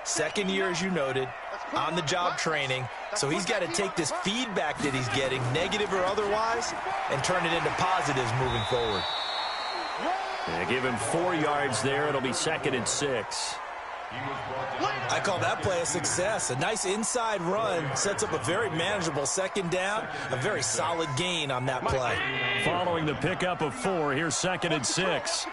Second year, as you noted, on-the-job training. So he's got to take this feedback that he's getting, negative or otherwise, and turn it into positives moving forward. Yeah, give him 4 yards there. It'll be 2nd and 6. I call that play a success. A nice inside run sets up a very manageable second down, a very solid gain on that play. Following the pickup of 4, here's 2nd and 6.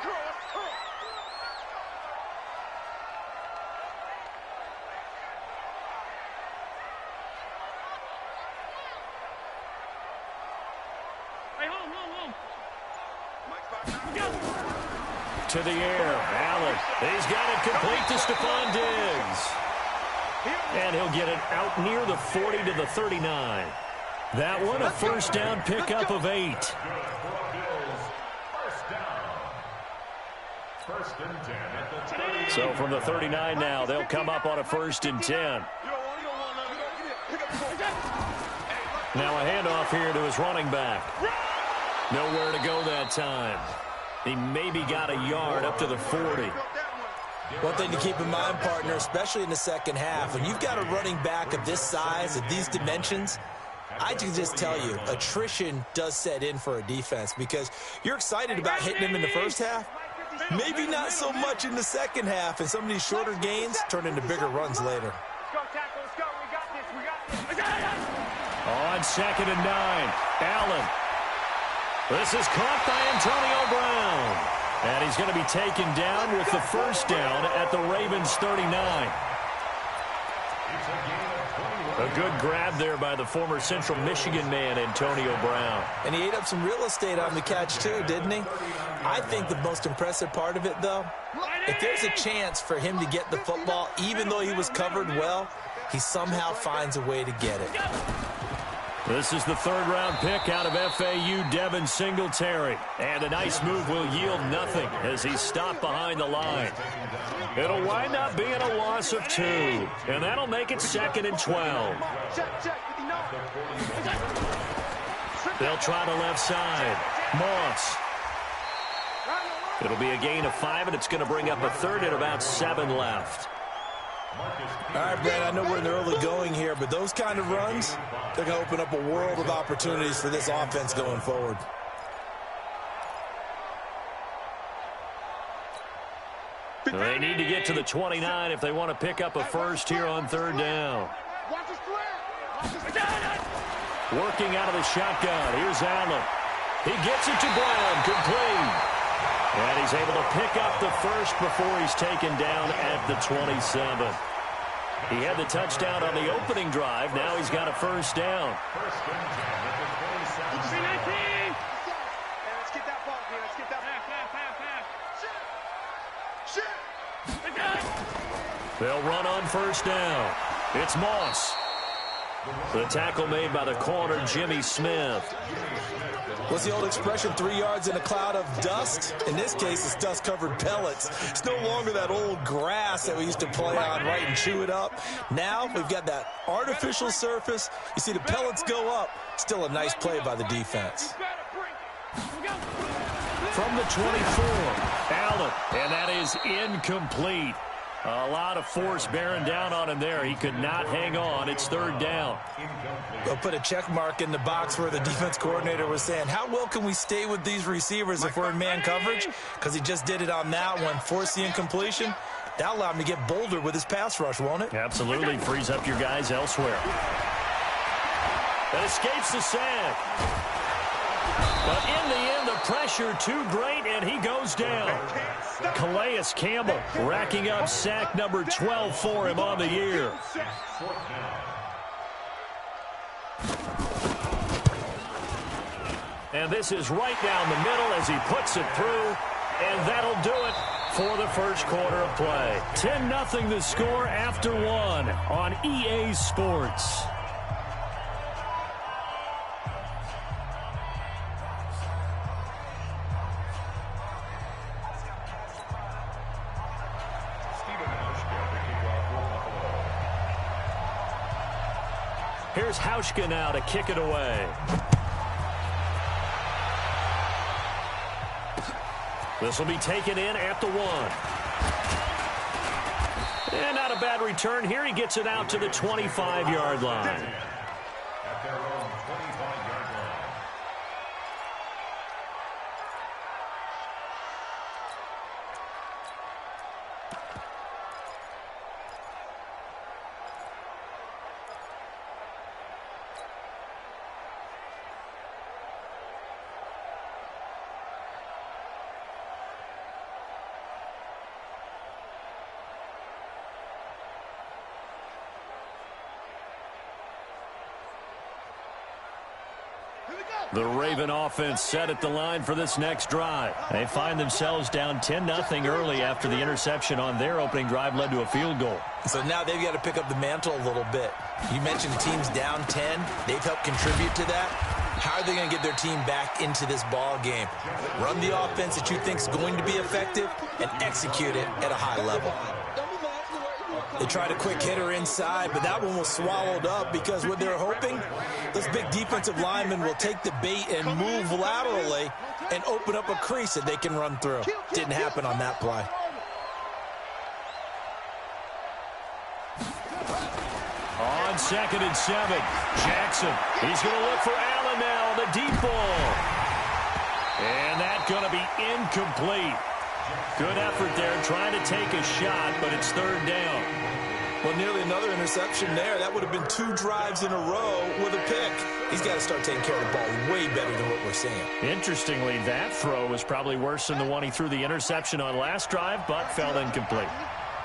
To the air, Allen. He's got it complete to Stephon Diggs. And he'll get it out near the 40 to the 39. That one, a first down pickup of 8. So from the 39 now, they'll come up on a 1st and 10. Now a handoff here to his running back. Nowhere to go that time. He maybe got a yard up to the 40. One thing to keep in mind, partner, especially in the second half, when you've got a running back of this size, of these dimensions, I can just tell you, attrition does set in for a defense because you're excited about hitting him in the first half. Maybe not so much in the second half, and some of these shorter gains turn into bigger runs later. On 2nd and 9, Allen. This is caught by Antonio Brown. And he's going to be taken down with the first down at the Ravens 39. A good grab there by the former Central Michigan man, Antonio Brown. And he ate up some real estate on the catch, too, didn't he? I think the most impressive part of it, though, if there's a chance for him to get the football, even though he was covered well, he somehow finds a way to get it. This is the 3rd-round pick out of FAU, Devin Singletary. And a nice move will yield nothing as he's stopped behind the line. It'll wind up being a loss of 2. And that'll make it 2nd and 12. They'll try the left side. Moss. It'll be a gain of 5, and it's going to bring up a 3rd and about 7 left. All right, Brad, I know we're in the early going here, but those kind of runs, they're going to open up a world of opportunities for this offense going forward. They need to get to the 29 if they want to pick up a first here on 3rd down. Working out of the shotgun. Here's Allen. He gets it to Brown. Complete. And he's able to pick up the first before he's taken down at the 27. He had the touchdown on the opening drive. Now he's got a first down. They'll run on first down. It's Moss. The tackle made by the corner, Jimmy Smith. What's the old expression, 3 yards in a cloud of dust? In this case, it's dust-covered pellets. It's no longer that old grass that we used to play on, right, and chew it up. Now we've got that artificial surface. You see the pellets go up. Still a nice play by the defense. From the 24, Allen, and that is incomplete. A lot of force bearing down on him there. He could not hang on. It's 3rd down. They'll put a check mark in the box where the defense coordinator was saying, how well can we stay with these receivers if we're in man coverage? Because he just did it on that one, forced the incompletion. That'll allow him to get bolder with his pass rush, won't it? Absolutely. Frees up your guys elsewhere. That escapes the sack. But in the end, the pressure too great, and he goes down. Calais Campbell racking up sack number 12 for him on the year. And this is right down the middle as he puts it through, and that'll do it for the first quarter of play. 10-0 the score after 1 on EA Sports. Here's Hauschka now to kick it away. This will be taken in at the 1. And not a bad return here. He gets it out to the 25-yard line. At their own 25-yard line. The Raven offense set at the line for this next drive. They find themselves down 10-0 early after the interception on their opening drive led to a field goal. So now they've got to pick up the mantle a little bit. You mentioned teams down 10. They've helped contribute to that. How are they going to get their team back into this ball game? Run the offense that you think is going to be effective and execute it at a high level. They tried a quick hitter inside, but that one was swallowed up because what they're hoping, those big defensive linemen will take the bait and move laterally and open up a crease that they can run through. Didn't happen on that play. On 2nd and 7, Jackson. He's going to look for Allen now, the deep ball. And that's going to be incomplete. Good effort there, trying to take a shot, but it's 3rd down. Well, nearly another interception there. That would have been 2 drives in a row with a pick. He's got to start taking care of the ball way better than what we're seeing. Interestingly, that throw was probably worse than the one he threw the interception on last drive, but fell incomplete.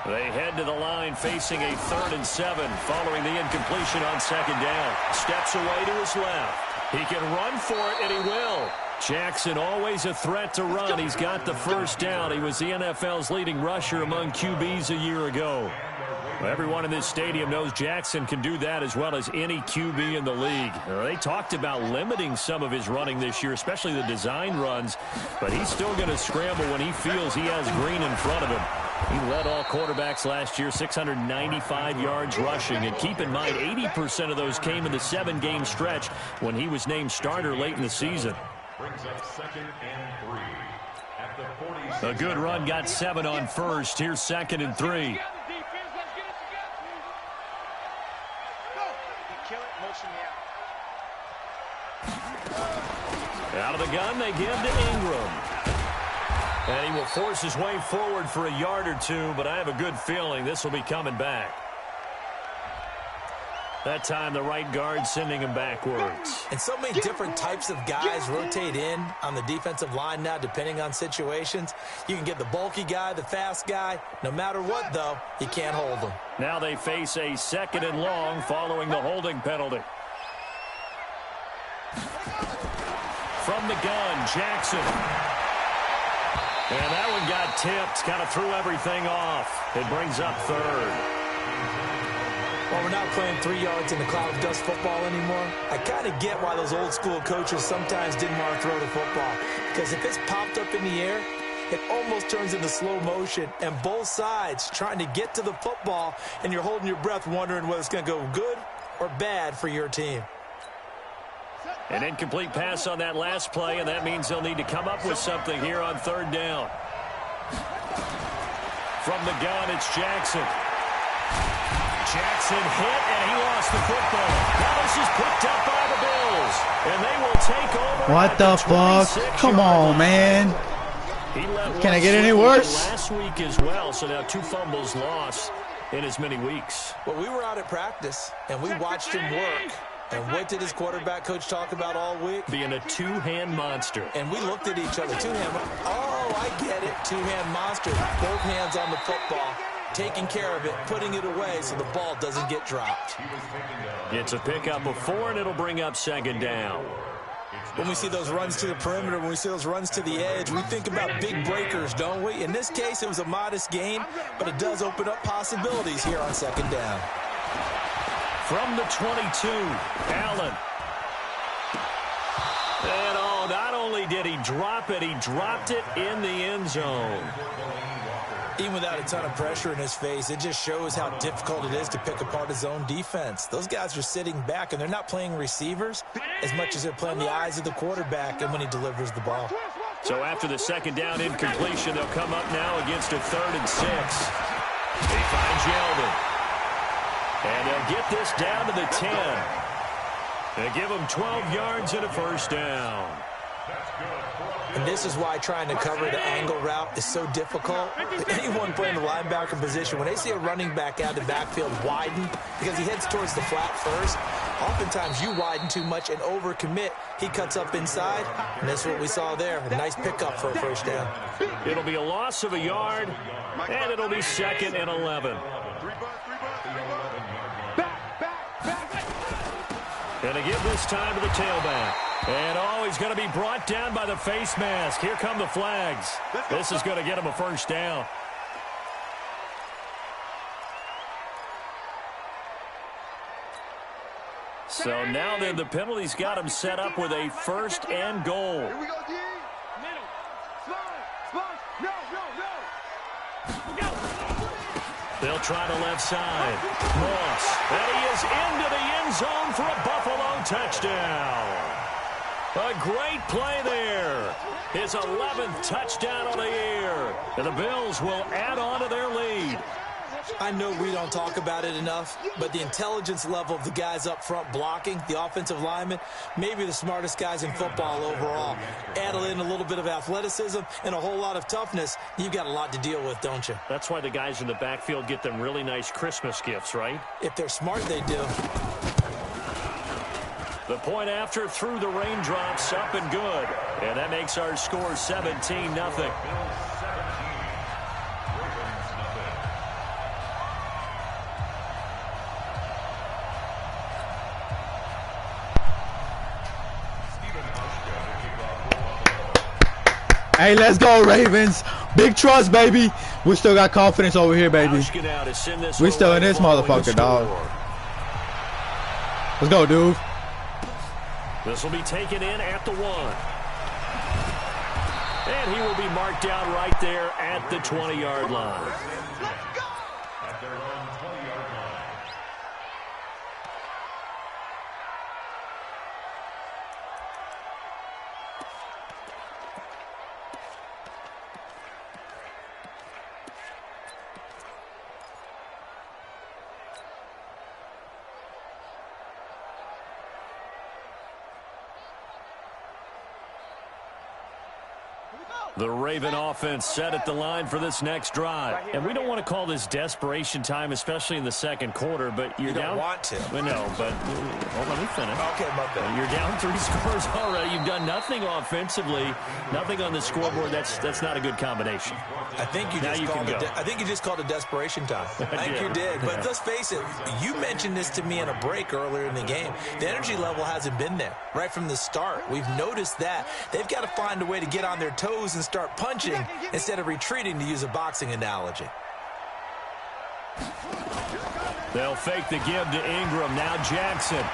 They head to the line facing a 3rd and 7 following the incompletion on 2nd down. Steps away to his left. He can run for it, and he will. Jackson always a threat to run. He's got the 1st down. He was the NFL's leading rusher among QBs a year ago. Everyone in this stadium knows Jackson can do that as well as any QB in the league. They talked about limiting some of his running this year, especially the design runs, but he's still going to scramble when he feels he has green in front of him. He led all quarterbacks last year, 695 yards rushing. And keep in mind, 80% of those came in the 7-game stretch when he was named starter late in the season. Brings up 2nd and 3. At the 46. A good run got 7 on 1st. Here's 2nd and 3. Out of the gun, they give to Ingram. And he will force his way forward for a yard or 2, but I have a good feeling this will be coming back. That time, the right guard sending him backwards. And so many different types of guys rotate in on the defensive line now, depending on situations. You can get the bulky guy, the fast guy. No matter what, though, you can't hold him. Now they face a 2nd and long following the holding penalty. From the gun, Jackson. And that one got tipped, kind of threw everything off. It brings up 3rd. Well, we're not playing 3 yards in the cloud of dust football anymore. I kind of get why those old school coaches sometimes didn't want to throw the football. Because if it's popped up in the air, it almost turns into slow motion. And both sides trying to get to the football, and you're holding your breath wondering whether it's going to go good or bad for your team. An incomplete pass on that last play, and that means they'll need to come up with something here on 3rd down. From the gun, it's Jackson. Jackson hit, and he lost the football. Now this is picked up by the Bills, and they will take over. What the fuck? Come on, man. Can I get any worse? Last week as well, so now 2 fumbles lost in as many weeks. Well, we were out at practice, and we watched him work. And what did his quarterback coach talk about all week? Being a 2-hand monster. And we looked at each other. 2-hand. Oh, I get it. 2-hand monster. Both hands on the football, taking care of it, putting it away so the ball doesn't get dropped. It's a pickup of 4, and it'll bring up 2nd down. When we see those runs to the perimeter, when we see those runs to the edge, we think about big breakers, don't we? In this case, it was a modest gain, but it does open up possibilities here on 2nd down. From the 22, Allen. And oh, not only did he drop it, he dropped it in the end zone. Even without a ton of pressure in his face, it just shows how difficult it is to pick apart his own defense. Those guys are sitting back, and they're not playing receivers as much as they're playing the eyes of the quarterback and when he delivers the ball. So after the 2nd down incompletion, they'll come up now against a 3rd and 6. He finds Yeldon. And they'll get this down to the 10. They give them 12 yards and a first down. And this is why trying to cover the angle route is so difficult. Anyone playing the linebacker position, when they see a running back out of the backfield widen, because he heads towards the flat first, oftentimes you widen too much and overcommit. He cuts up inside, and that's what we saw there. A nice pickup for a first down. It'll be a loss of a yard, and it'll be 2nd and 11. Going to give this time to the tailback. And, he's going to be brought down by the face mask. Here come the flags. This is going to get him a first down. So now then the penalty's got him set up with a 1st and goal. Here we go, D. Middle. Slide. No. They'll try the left side. Moss. And he is into the end zone for a Buffalo touchdown. A great play there. His 11th touchdown on the year. And the Bills will add on to their lead. I know we don't talk about it enough, but the intelligence level of the guys up front blocking, the offensive linemen, maybe the smartest guys in football overall. Add in a little bit of athleticism and a whole lot of toughness, you've got a lot to deal with, don't you? That's why the guys in the backfield get them really nice Christmas gifts, right? If they're smart, they do. The point after through the raindrops, up and good. And that makes our score 17-0. Hey, let's go, Ravens. Big trust, baby. We still got confidence over here, baby. We still in this motherfucker, dog. Let's go, dude. This will be taken in at the 1. And he will be marked down right there at the 20-yard line. At their own 20-yard line. The Raven offense set at the line for this next drive. And we don't want to call this desperation time, especially in the second quarter, but you're down. You don't want to. Well, no, but let me finish. Okay, my bad. You're down 3 scores already. You've done nothing offensively, nothing on the scoreboard. That's not a good combination. I think you just called it desperation time. I think you did. But let's face it, you mentioned this to me in a break earlier in the game. The energy level hasn't been there right from the start. We've noticed that. They've got to find a way to get on their toes and start punching instead of retreating, to use a boxing analogy. They'll fake the give to Ingram. Now Jackson.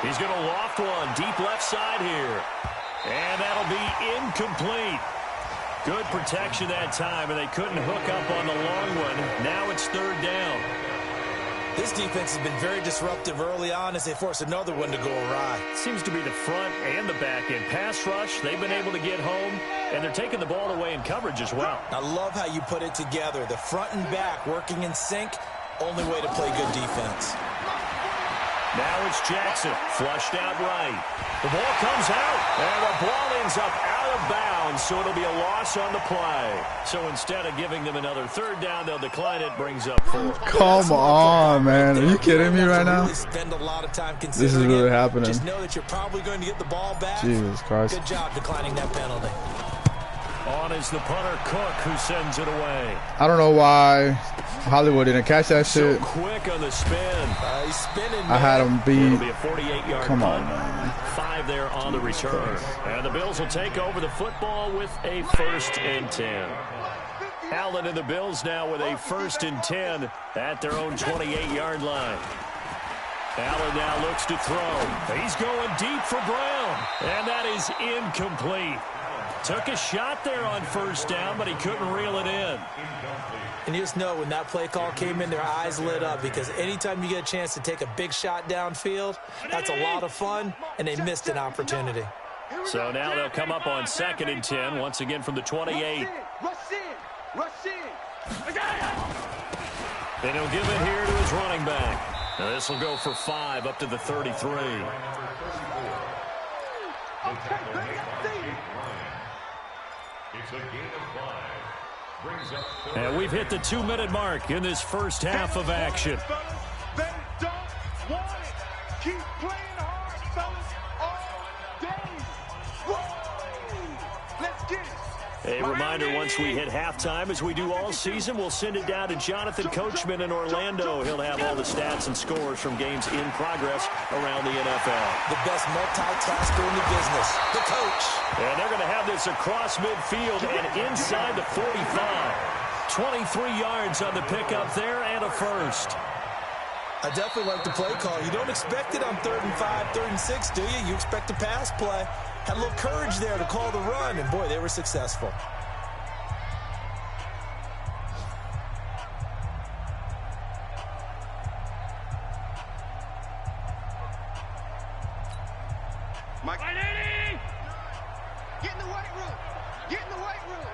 He's going to loft one deep left side here. And that'll be incomplete. Good protection that time, and they couldn't hook up on the long one. Now it's 3rd down. This defense has been very disruptive early on as they force another one to go awry. Seems to be the front and the back end. Pass rush, they've been able to get home, and they're taking the ball away in coverage as well. I love how you put it together. The front and back working in sync, only way to play good defense. Now it's Jackson, flushed out right. The ball comes out, and the ball ends up out of bounds, so it'll be a loss on the play. So instead of giving them another 3rd down, they'll decline it, brings up 4. Come on, man. Are you kidding me right now? Spend a lot of time this is really happening. Just know that you're probably going to get the ball back. Jesus Christ. Good job declining that penalty. On is the punter, Cook, who sends it away. I don't know why Hollywood didn't catch that shit. So quick on the spin. He's spinning, man. I had him beat. It'll be a 48-yard Come on, punt. man. 5 there on the return. And the Bills will take over the football with a 1st and 10. Allen and the Bills now with a 1st and 10 at their own 28-yard line. Allen now looks to throw. He's going deep for Brown. And that is incomplete. Took a shot there on 1st down, but he couldn't reel it in. And you just know when that play call came in, their eyes lit up, because anytime you get a chance to take a big shot downfield, that's a lot of fun, and they missed an opportunity. So now they'll come up on 2nd and 10, once again from the 28. And he'll give it here to his running back. Now this will go for 5 up to the 33. It's a gain of 5. Brings up And we've hit the 2-minute mark in this first half of action. They don't want it. Keep playing hard, fellas, all day. Whoa! Let's get it. A reminder, once we hit halftime, as we do all season, we'll send it down to Jonathan Coachman in Orlando. He'll have all the stats and scores from games in progress around the NFL. The best multitasker in the business, the coach. And they're going to have this across midfield and inside the 45. 23 yards on the pickup there and a first. I definitely like the play call. You don't expect it on 3rd and 5, 3rd and 6, do you? You expect a pass play. Had a little courage there to call the run, and boy, they were successful. Mike, get in the weight room. Get in the weight room.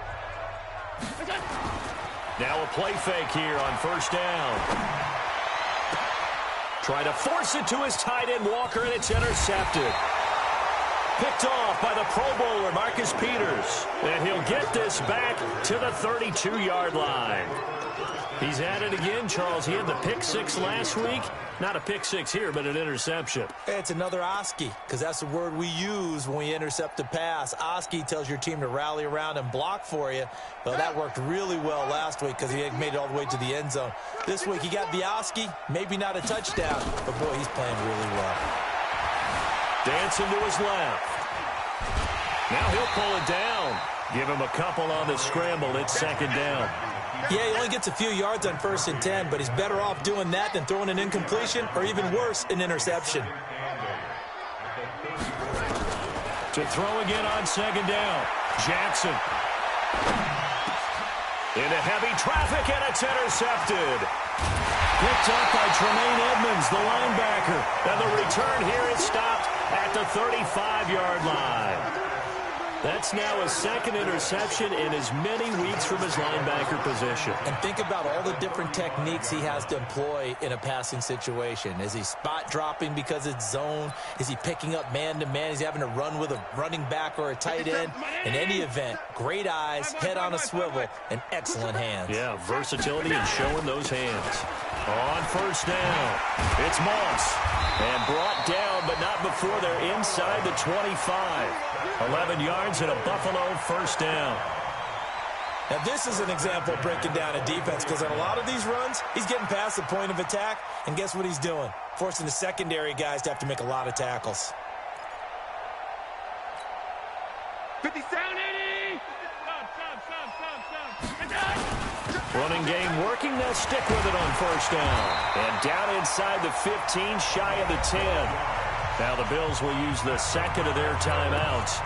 Now a play fake here on first down. Trying to force it to his tight end, Walker, and it's intercepted. Picked off by the Pro Bowler, Marcus Peters. And he'll get this back to the 32-yard line. He's at it again, Charles. He had the pick 6 last week. Not a pick 6 here, but an interception. It's another Oski, because that's the word we use when we intercept a pass. Oski tells your team to rally around and block for you. Well, that worked really well last week because he made it all the way to the end zone. This week he got the Oski, maybe not a touchdown, but boy, he's playing really well. Dancing to his left. Now he'll pull it down. Give him a couple on the scramble. It's 2nd down. Yeah, he only gets a few yards on 1st and 10, but he's better off doing that than throwing an incompletion or even worse, an interception. To throw again on 2nd down. Jackson. Into heavy traffic, and it's intercepted. Picked up by Tremaine Edmonds, the linebacker. And the return here is stopped at the 35-yard line. That's now his 2nd interception in as many weeks from his linebacker position. And think about all the different techniques he has to employ in a passing situation. Is he spot dropping because it's zone? Is he picking up man-to-man? Is he having to run with a running back or a tight end? In any event, great eyes, head on a swivel, and excellent hands. Yeah, versatility and showing those hands. On first down, it's Moss. And brought down, but not before they're inside the 25. 11 yards and a Buffalo first down. Now, this is an example of breaking down a defense, because on a lot of these runs, he's getting past the point of attack, and guess what he's doing? Forcing the secondary guys to have to make a lot of tackles. 50 sound 80. Running game working. They'll stick with it on first down. And down inside the 15, shy of the 10. Now the Bills will use the 2nd of their timeouts,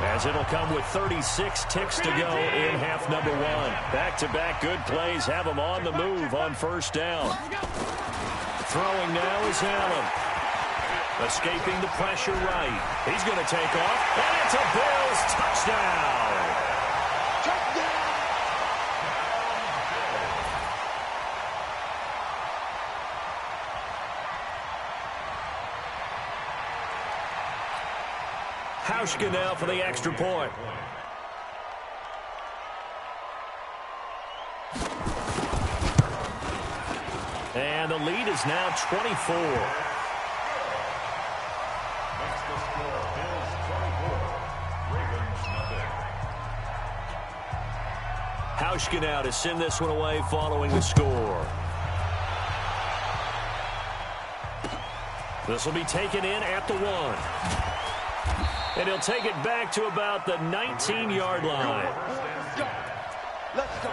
as it'll come with 36 ticks to go in half number 1. Back-to-back good plays have them on the move on first down. Throwing now is Allen. Escaping the pressure right. He's going to take off, and it's a Bills touchdown. Hauschka now for the extra point. And the lead is now 24. Makes the score Bills 24, Ravens nothing. Hauschka now to send this one away following the score. This will be taken in at the 1. And he'll take it back to about the 19-yard line. Let's go. Let's go.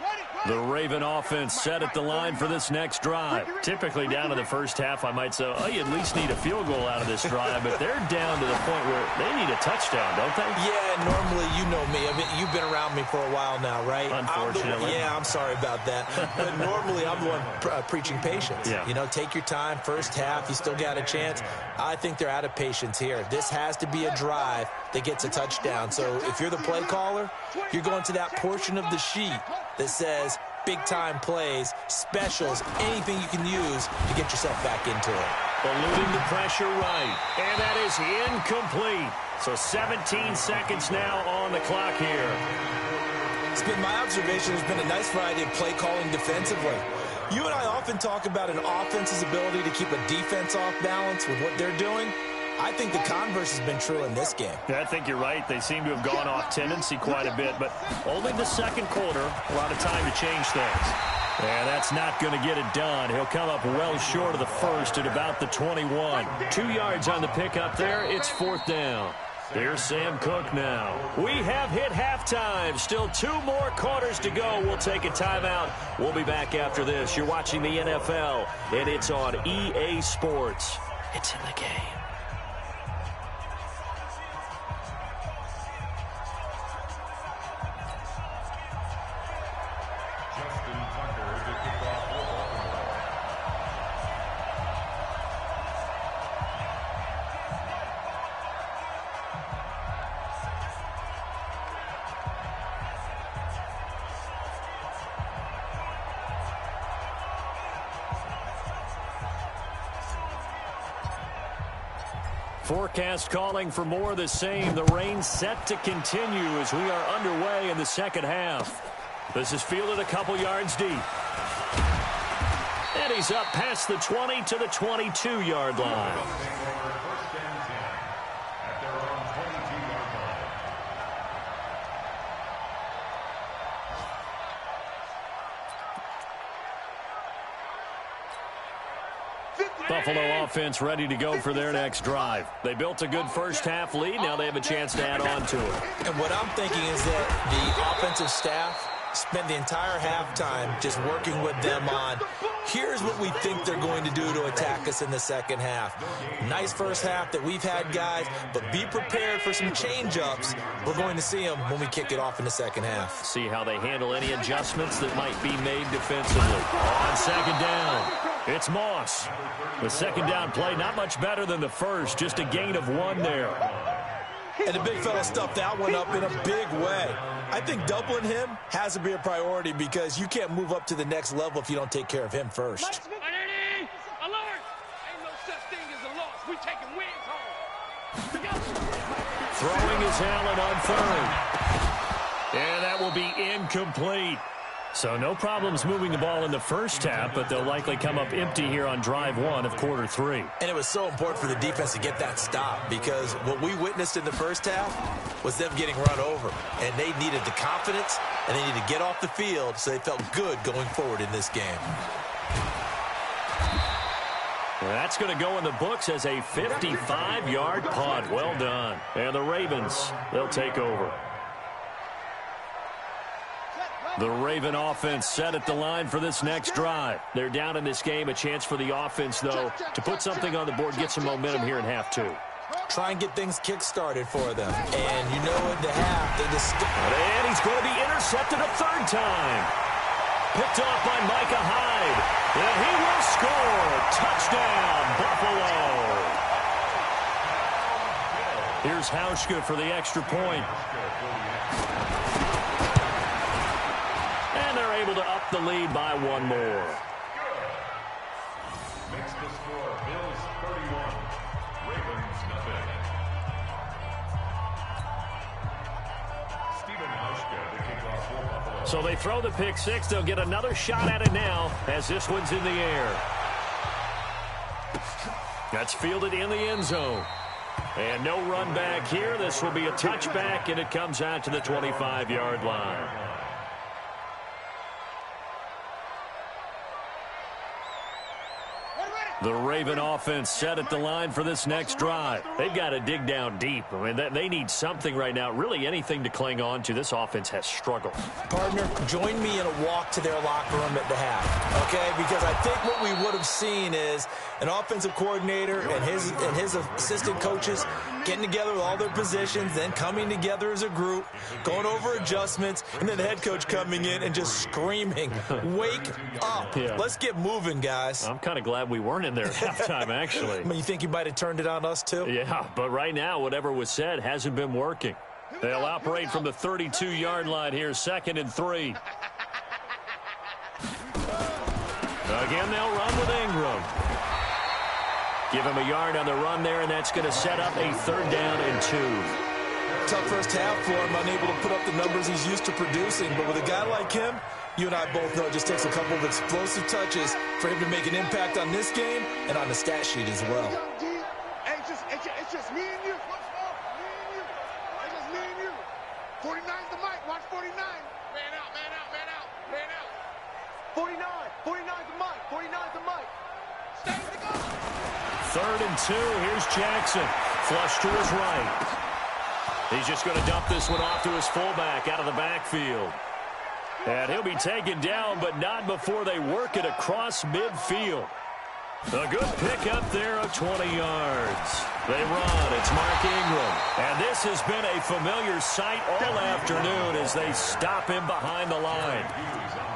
Ready? The Raven offense set at the line for this next drive. Typically down to the first half, I might say, oh, you at least need a field goal out of this drive, but they're down to the point where they need a touchdown, don't they? Yeah, normally, you know me. I mean, you've been around me for a while now, right? Unfortunately. I'm sorry about that. But normally, I'm the one preaching patience. Yeah. You know, take your time. First half, you still got a chance. I think they're out of patience here. This has to be a drive that gets a touchdown. So if you're the play caller, you're going to that portion of the sheet that says big-time plays, specials, anything you can use to get yourself back into it. Eluding the pressure right, and that is incomplete. So 17 seconds now on the clock here. It's been my observation. There's been a nice variety of play calling defensively. You and I often talk about an offense's ability to keep a defense off balance with what they're doing. I think the converse has been true in this game. Yeah, I think you're right. They seem to have gone off tendency quite a bit, but only the second quarter, a lot of time to change things. And that's not going to get it done. He'll come up well short of the first at about the 21. 2 yards on the pickup there. It's fourth down. Here's Sam Cook now. We have hit halftime. Still 2 more quarters to go. We'll take a timeout. We'll be back after this. You're watching the NFL, and it's on EA Sports. It's in the game. Forecast calling for more of the same. The rain set to continue as we are underway in the second half. This is fielded a couple yards deep. And he's up past the 20 to the 22-yard line. Buffalo offense ready to go for their next drive. They built a good first-half lead. Now they have a chance to add on to it. And what I'm thinking is that the offensive staff spent the entire halftime just working with them on, here's what we think they're going to do to attack us in the second half. Nice first half that we've had, guys, but be prepared for some change-ups. We're going to see them when we kick it off in the second half. See how they handle any adjustments that might be made defensively. On second down, it's Moss. The second down play, not much better than the first, just a gain of 1 there. And the big fella stuffed that one up in a big way. I think doubling him has to be a priority because you can't move up to the next level if you don't take care of him first. Alert! Ain't no such thing as a loss. We taking wins home. Throwing is Allen on third. And that will be incomplete. So no problems moving the ball in the first half, but they'll likely come up empty here on drive 1 of quarter 3. And it was so important for the defense to get that stop because what we witnessed in the first half was them getting run over. And they needed the confidence, and they needed to get off the field so they felt good going forward in this game. That's going to go in the books as a 55-yard punt. Well done. And the Ravens, they'll take over. The Raven offense set at the line for this next drive. They're down in this game. A chance for the offense, though, to put something on the board, get some momentum here in half 2. Try and get things kick-started for them. And you know in the half, they just... And he's going to be intercepted a third time. Picked off by Micah Hyde. And he will score. Touchdown, Buffalo. Here's Hauschka for the extra point. And they're able to up the lead by 1 more. Makes the score Bills 31, Ravens nothing. Stephen Hauschka to kick off for Buffalo. So they throw the pick 6. They'll get another shot at it now as this one's in the air. That's fielded in the end zone. And no run back here. This will be a touchback, and it comes out to the 25-yard line. The Raven offense set at the line for this next drive. They've got to dig down deep. I mean, they need something right now, really anything to cling on to. This offense has struggled. Partner, join me in a walk to their locker room at the half, okay? Because I think what we would have seen is an offensive coordinator and his assistant coaches getting together with all their positions, then coming together as a group, going over adjustments, and then the head coach coming in and just screaming, wake up. Yeah. Let's get moving, guys. I'm kind of glad we weren't in there at halftime, actually. I mean, you think you might have turned it on us, too? Yeah, but right now, whatever was said hasn't been working. They'll operate from the 32-yard line here, 2nd and 3. Again, they'll run with Ingram. Give him a yard on the run there, and that's going to set up a 3rd down and 2. Tough first half for him, unable to put up the numbers he's used to producing. But with a guy like him, you and I both know it just takes a couple of explosive touches for him to make an impact on this game and on the stat sheet as well. Hey, it's just me and you. What's up? Me and you. It's just me and you. 49's the mic. Watch 49. Man out, man out, man out, man out. 49. 49's the mic. 49's the mic. Stay to go. 3rd and 2. Here's Jackson. Flush to his right. He's just going to dump this one off to his fullback out of the backfield. And he'll be taken down, but not before they work it across midfield. A good pick up there of 20 yards. They run. It's Mark Ingram. And this has been a familiar sight all afternoon as they stop him behind the line.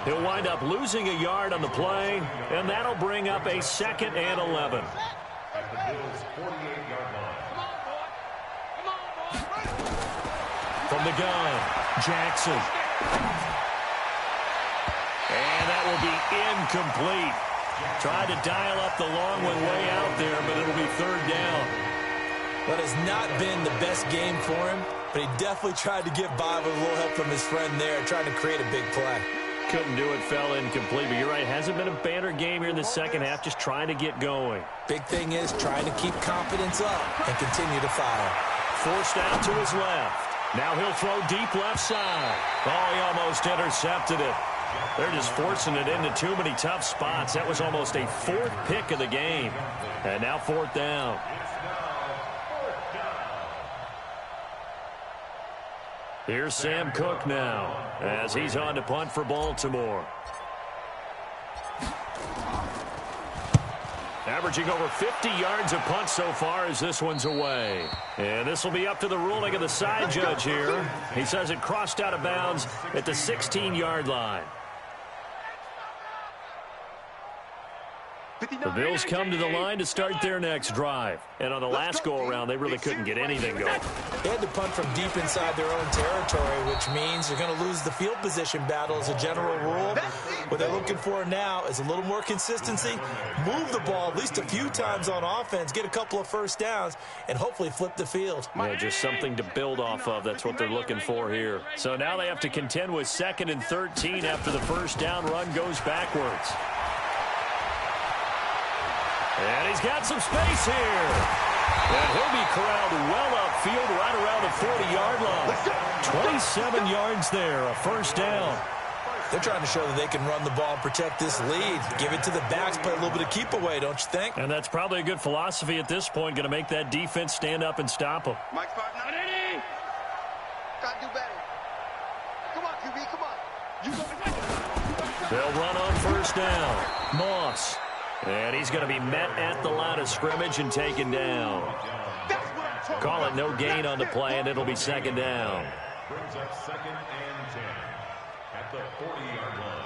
He'll wind up losing a yard on the play, and that'll bring up a 2nd and 11. At the Bills' 48-yard line. From the gun, Jackson. And that will be incomplete. Tried to dial up the long one way out there, but it'll be 3rd down. That has not been the best game for him, but he definitely tried to get by with a little help from his friend there, trying to create a big play. Couldn't do it, fell incomplete, but you're right, hasn't been a banner game here in the second half, just trying to get going. Big thing is trying to keep confidence up and continue to fire. Forced out to his left. Now he'll throw deep left side. Oh, he almost intercepted it. They're just forcing it into too many tough spots. That was almost a 4th pick of the game. And now 4th down. Here's Sam Cook now as he's on to punt for Baltimore. Averaging over 50 yards a punt so far as this one's away. And this will be up to the ruling of the side judge here. He says it crossed out of bounds at the 16-yard line. The Bills come to the line to start their next drive. And on the last go-around, they really couldn't get anything going. They had to punt from deep inside their own territory, which means you're going to lose the field position battle as a general rule. What they're looking for now is a little more consistency, move the ball at least a few times on offense, get a couple of first downs, and hopefully flip the field. Yeah, just something to build off of. That's what they're looking for here. So now they have to contend with 2nd and 13 after the first down run goes backwards. And he's got some space here. And he'll be corralled well upfield right around the 40-yard line. 27 yards there, a first down. They're trying to show that they can run the ball and protect this lead. Give it to the backs, play a little bit of keep away, don't you think? And that's probably a good philosophy at this point, going to make that defense stand up and stop them. Mike's partner. Gotta do better. Come on, QB, come on. They'll run on first down. Moss. And he's going to be met at the line of scrimmage and taken down. Call it no gain on the play, and it'll be 2nd down. Brings up 2nd and 10 at the 40-yard line.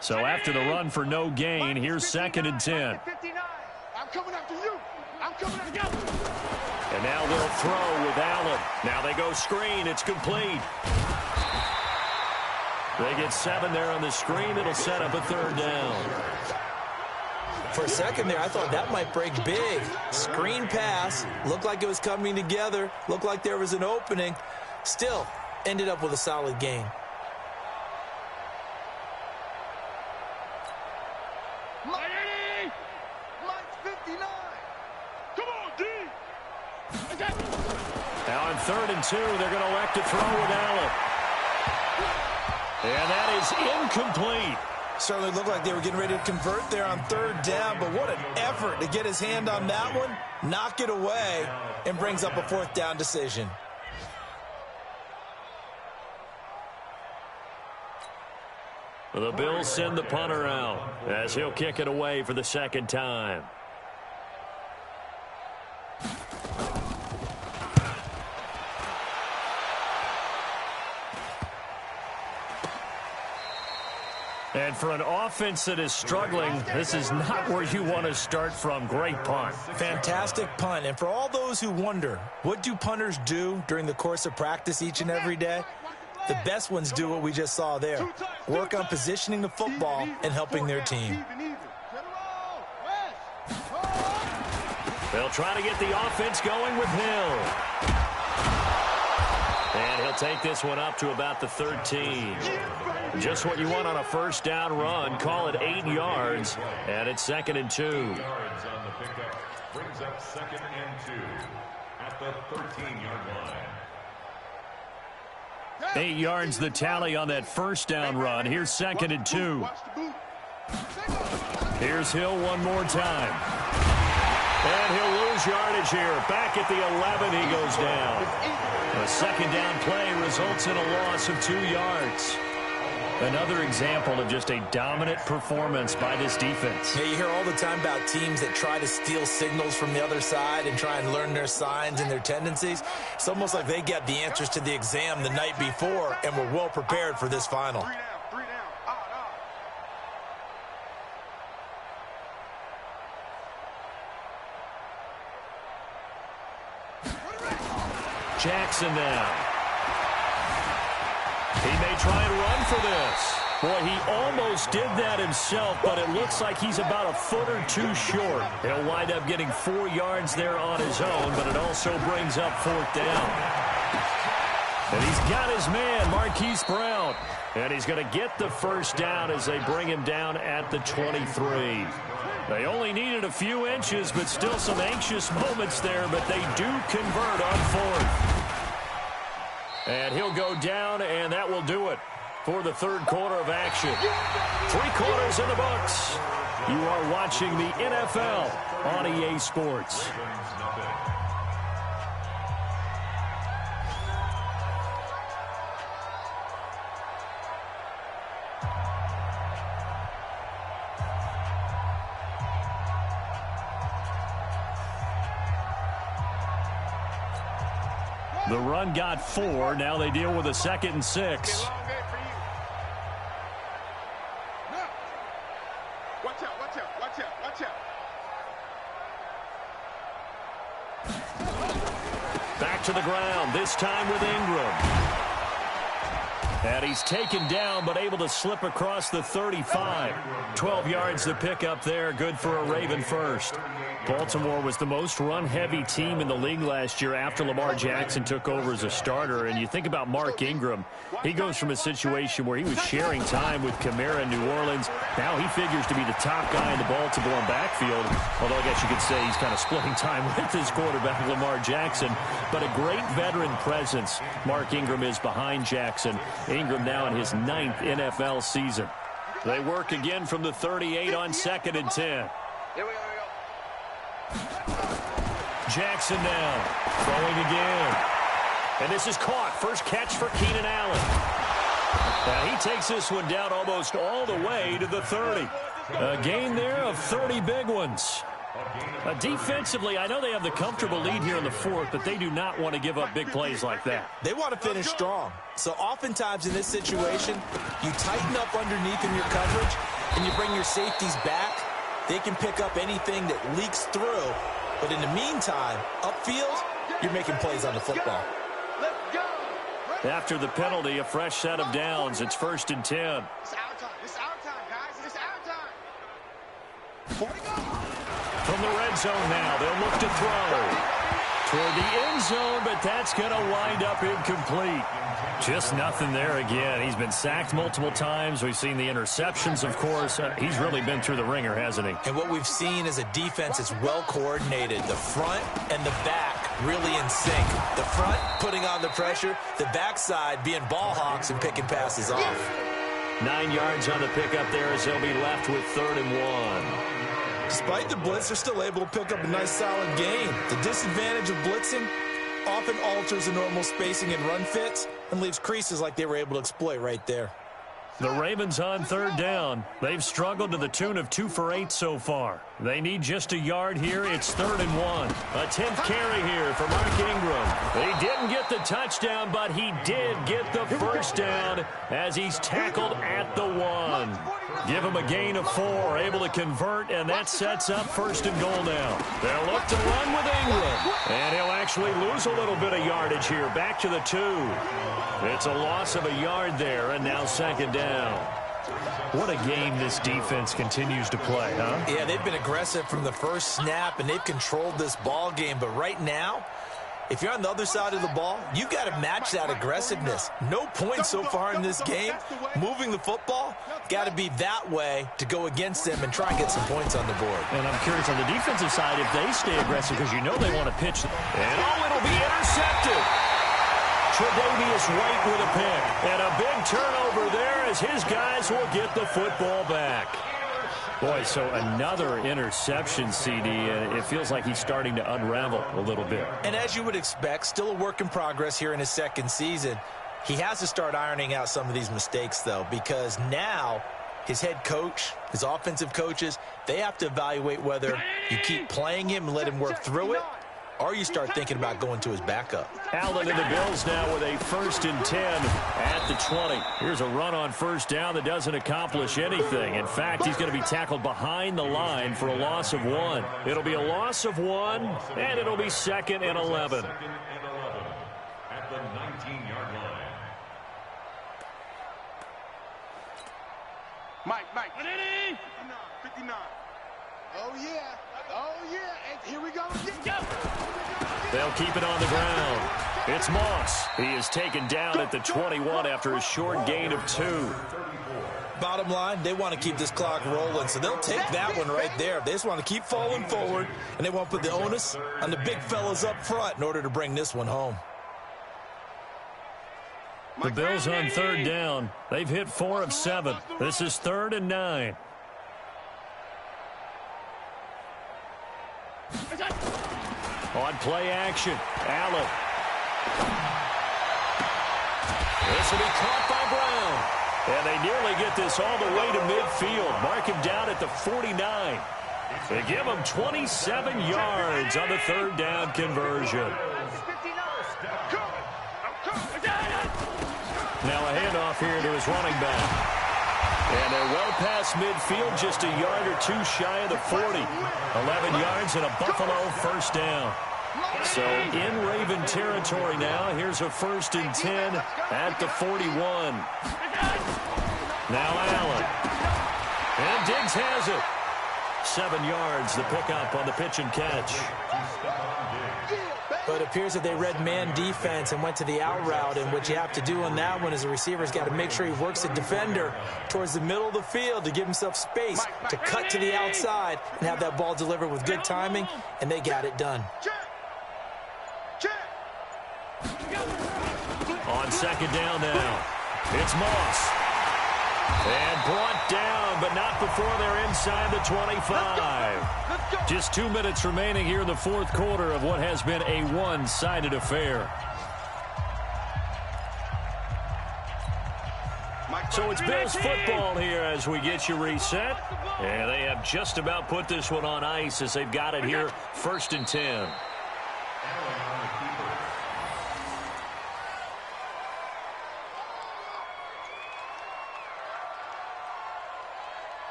So after the run for no gain, here's 2nd and 10. I'm coming after you. I'm coming after you. And now they'll throw with Allen. Now they go screen. It's complete. They get 7 there on the screen. It'll set up a 3rd down. For a second there, I thought that might break big. Screen pass. Looked like it was coming together. Looked like there was an opening. Still, ended up with a solid gain. 3rd and 2. They're going to elect to throw with Allen. And that is incomplete. Certainly looked like they were getting ready to convert there on 3rd down, but what an effort to get his hand on that one, knock it away, and brings up a 4th down decision. The Bills send the punter out as he'll kick it away for the 2nd time. And for an offense that is struggling, this is not where you want to start from. Great punt. Fantastic punt. And for all those who wonder, what do punters do during the course of practice each and every day? The best ones do what we just saw there. Work on positioning the football and helping their team. They'll try to get the offense going with Hill. And he'll take this one up to about the 13. Just what you want on a 1st down run. Call it 8 yards, and it's 2nd and 2. Yards on the pickup brings up 2nd and 2 at the 13-yard line. 8 yards the tally on that 1st down run. Here's 2nd and 2. Here's Hill one more time. And he'll lose yardage here. Back at the 11, he goes down. A 2nd down play results in a loss of 2 yards. Another example of just a dominant performance by this defense. Yeah, you hear all the time about teams that try to steal signals from the other side and try and learn their signs and their tendencies. It's almost like they get the answers to the exam the night before and were well prepared for this final. Jackson now. He may try and run for this. Boy, he almost did that himself, but it looks like he's about a foot or 2 short. He'll wind up getting 4 yards there on his own, but it also brings up 4th down. And he's got his man, Marquise Brown. And he's going to get the 1st down as they bring him down at the 23. They only needed a few inches, but still some anxious moments there, but they do convert on 4th. And he'll go down, and that will do it for the 3rd quarter of action. 3 quarters in the books. You are watching the NFL on EA Sports. The run got 4. Now they deal with a 2nd and 6. Watch out, watch out, watch out, watch out. Back to the ground, this time with Ingram. And he's taken down, but able to slip across the 35. 12 yards to pick up there. Good for a Raven first. Baltimore was the most run-heavy team in the league last year after Lamar Jackson took over as a starter. And you think about Mark Ingram. He goes from a situation where he was sharing time with Kamara in New Orleans. Now he figures to be the top guy in the Baltimore backfield. Although I guess you could say he's kind of splitting time with his quarterback, Lamar Jackson. But a great veteran presence. Mark Ingram is behind Jackson. Ingram now in his 9th NFL season. They work again from the 38 on 2nd and 10. Jackson now throwing again. And this is caught. First catch for Keenan Allen. Now he takes this one down almost all the way to the 30. A gain there of 30 big ones. Defensively, I know they have the comfortable lead here in the 4th, but they do not want to give up big plays like that. They want to finish strong. So oftentimes in this situation, you tighten up underneath in your coverage, and you bring your safeties back. They can pick up anything that leaks through. But in the meantime, upfield, you're making plays on the football. After the penalty, a fresh set of downs. It's 1st and 10. It's our time. It's our time, guys. It's our time. From the red zone now, they'll look to throw toward the end zone, but that's going to wind up incomplete. Just nothing there again. He's been sacked multiple times. We've seen the interceptions, of course. He's really been through the ringer, hasn't he? And what we've seen is a defense that's well coordinated. The front and the back really in sync. The front putting on the pressure, the backside being ball hawks and picking passes off. 9 yards on the pickup there as they'll be left with 3rd and 1. Despite the blitz, they're still able to pick up a nice solid gain. The disadvantage of blitzing often alters the normal spacing and run fits and leaves creases like they were able to exploit right there. The Ravens on 3rd down. They've struggled to the tune of 2 for 8 so far. They need just a yard here. It's 3rd and 1. A 10th carry here for Mark Ingram. He didn't get the touchdown, but he did get the first down as he's tackled at the 1. Give him a gain of 4, able to convert, and that sets up 1st and goal now. They'll look to run with Ingram, and he'll actually lose a little bit of yardage here, back to the 2. It's a loss of a yard there, and now 2nd down. What a game this defense continues to play, huh? Yeah, they've been aggressive from the first snap, and they've controlled this ball game. But right now, if you're on the other side of the ball, you've got to match that aggressiveness. No points so far in this game. Moving the football, got to be that way to go against them and try and get some points on the board. And I'm curious on the defensive side if they stay aggressive because you know they want to pitch. And it'll be intercepted. Tre'Davious White with a pick. And a big turnover there as his guys will get the football back. Boy, so another interception, CD, and it feels like he's starting to unravel a little bit. And as you would expect, still a work in progress here in his 2nd season. He has to start ironing out some of these mistakes, though, because now his head coach, his offensive coaches, they have to evaluate whether you keep playing him and let him work through it, or you start thinking about going to his backup. Allen and the Bills now with a 1st and 10 at the 20. Here's a run on 1st down that doesn't accomplish anything. In fact, he's going to be tackled behind the line for a loss of 1. It'll be a loss of 1, and it'll be 2nd and 11. At the 19-yard line. Mike. 59. Oh, yeah. Oh, yeah. And here we go. They'll keep it on the ground. It's Moss. He is taken down at the 21 after a short gain of 2. Bottom line, they want to keep this clock rolling, so they'll take that one right there. They just want to keep falling forward, and they want to put the onus on the big fellas up front in order to bring this one home. The Bills on 3rd down. They've hit 4 of 7. This is 3rd and 9. On play action, Allen. This will be caught by Brown. And they nearly get this all the way to midfield. Mark him down at the 49. They give him 27 yards on the 3rd down conversion. Now a handoff here to his running back. And they're well past midfield, just a yard or 2 shy of the 40. 11 yards and a Buffalo 1st down. So in Raven territory now. Here's a 1st and 10 at the 41. Now Allen. And Diggs has it. 7 yards, the pickup on the pitch and catch. But it appears that they read man defense and went to the out route, and what you have to do on that one is the receiver's got to make sure he works the defender towards the middle of the field to give himself space to cut to the outside and have that ball delivered with good timing, and they got it done. On 2nd down now, it's Moss. And brought down, but not before they're inside the 25. Just 2 minutes remaining here in the 4th quarter of what has been a one-sided affair. So it's Bills football here as we get you reset. And they have just about put this one on ice as they've got it here, 1st and 10.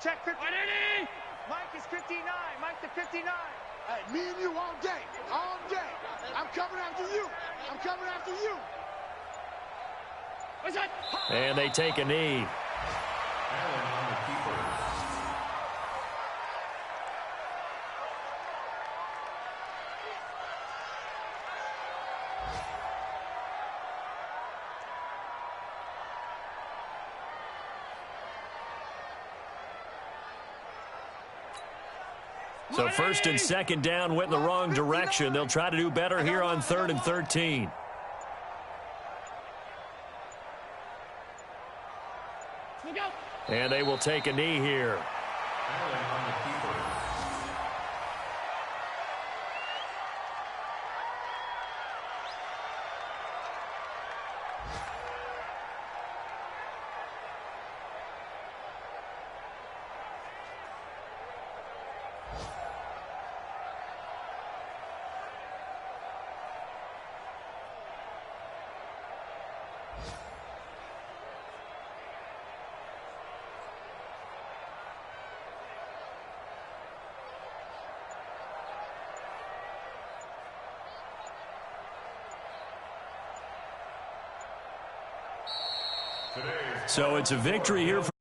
Check 59. Mike is 59. Mike to 59. Hey, me and you all day. All day. I'm coming after you. I'm coming after you. What's that? And they take a knee. So first and second down went in the wrong direction. They'll try to do better here on 3rd and 13. And they will take a knee here. So it's a victory here for